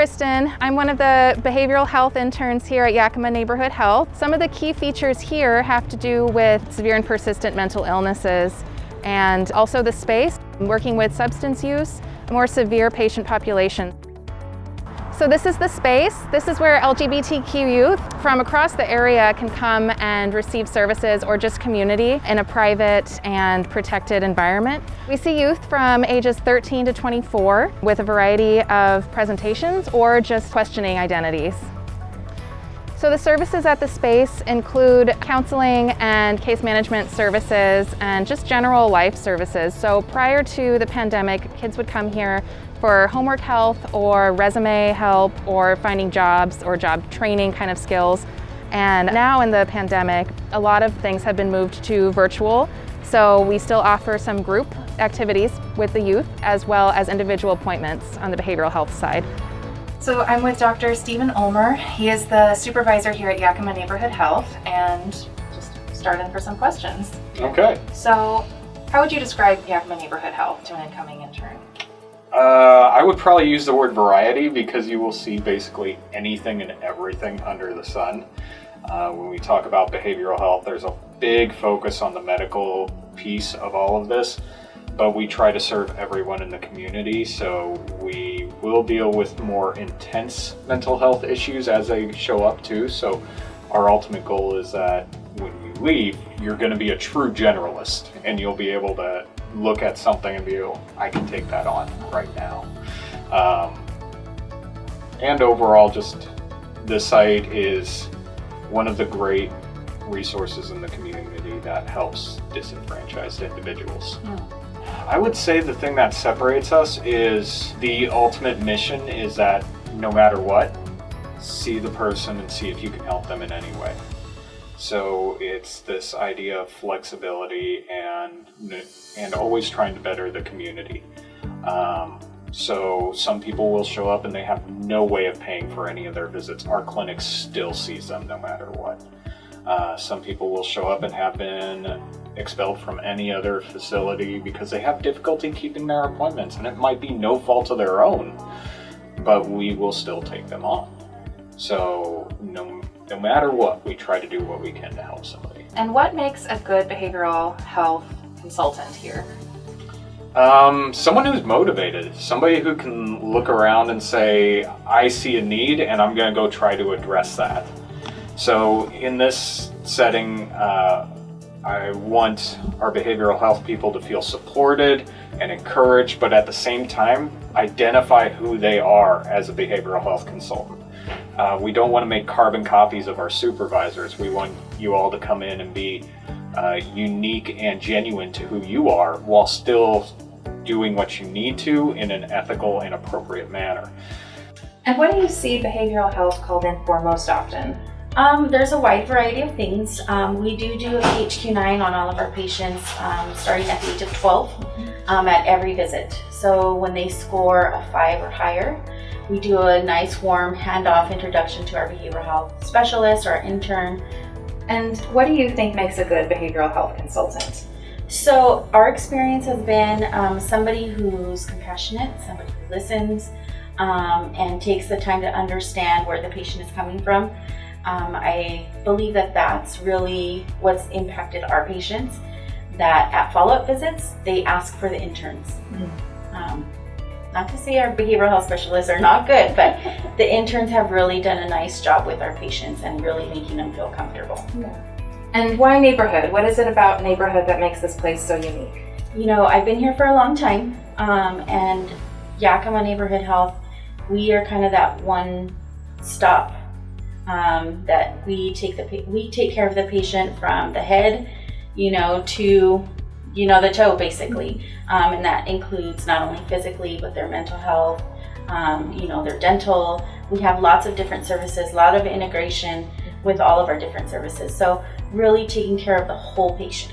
Kristen. I'm one of the behavioral health interns here at Yakima Neighborhood Health. Some of the key features here have to do with severe and persistent mental illnesses and also the space, working with substance use, a more severe patient population. So this is the space. This is where LGBTQ youth from across the area can come and receive services or just community in a private and protected environment. We see youth from ages 13 to 24 with a variety of presentations or just questioning identities. So the services at the space include counseling and case management services and just general life services. So prior to the pandemic, kids would come here for homework help or resume help or finding jobs or job training kind of skills. And now in the pandemic, a lot of things have been moved to virtual. So we still offer some group activities with the youth as well as individual appointments on the behavioral health side. So I'm with Dr. Stephen Ulmer. He is the supervisor here at Yakima Neighborhood Health, and just starting for some questions. Okay. So how would you describe Yakima Neighborhood Health to an incoming intern? I would probably use the word variety because you will see basically anything and everything under the sun. When we talk about behavioral health, there's a big focus on the medical piece of all of this, but we try to serve everyone in the community, so we will deal with more intense mental health issues as they show up too. So our ultimate goal is that when you leave, you're going to be a true generalist and you'll be able to look at something and be able, I can take that on right now. And overall, just the site is one of the great resources in the community that helps disenfranchised individuals. I would say the thing that separates us is the ultimate mission is that no matter what, see the person and see if you can help them in any way. So it's this idea of flexibility and always trying to better the community. So some people will show up and they have no way of paying for any of their visits. Our clinic still sees them no matter what. Some people will show up and have been expelled from any other facility because they have difficulty keeping their appointments, and it might be no fault of their own, but we will still take them on. So no matter what, we try to do what we can to help somebody. And what makes a good behavioral health consultant here? Someone who's motivated, somebody who can look around and say, I see a need and I'm going to go try to address that. So in this setting, I want our behavioral health people to feel supported and encouraged, but at the same time, identify who they are as a behavioral health consultant. We don't want to make carbon copies of our supervisors. We want you all to come in and be unique and genuine to who you are while still doing what you need to in an ethical and appropriate manner. And what do you see behavioral health called in for most often? There's a wide variety of things. We do a PHQ-9 on all of our patients starting at the age of 12 at every visit. So when they score a 5 or higher, we do a nice warm handoff introduction to our behavioral health specialist or our intern. And what do you think makes a good behavioral health consultant? So our experience has been somebody who's compassionate, somebody who listens and takes the time to understand where the patient is coming from. I believe that that's really what's impacted our patients, that at follow-up visits, they ask for the interns. Not to say our behavioral health specialists are not good, but the interns have really done a nice job with our patients and really making them feel comfortable. And why neighborhood? What is it about neighborhood that makes this place so unique? You know, I've been here for a long time, and Yakima Neighborhood Health, we are kind of that one stop that we take care of the patient from the head, to the toe basically, and that includes not only physically but their mental health, their dental. We have lots of different services, a lot of integration with all of our different services. So really taking care of the whole patient.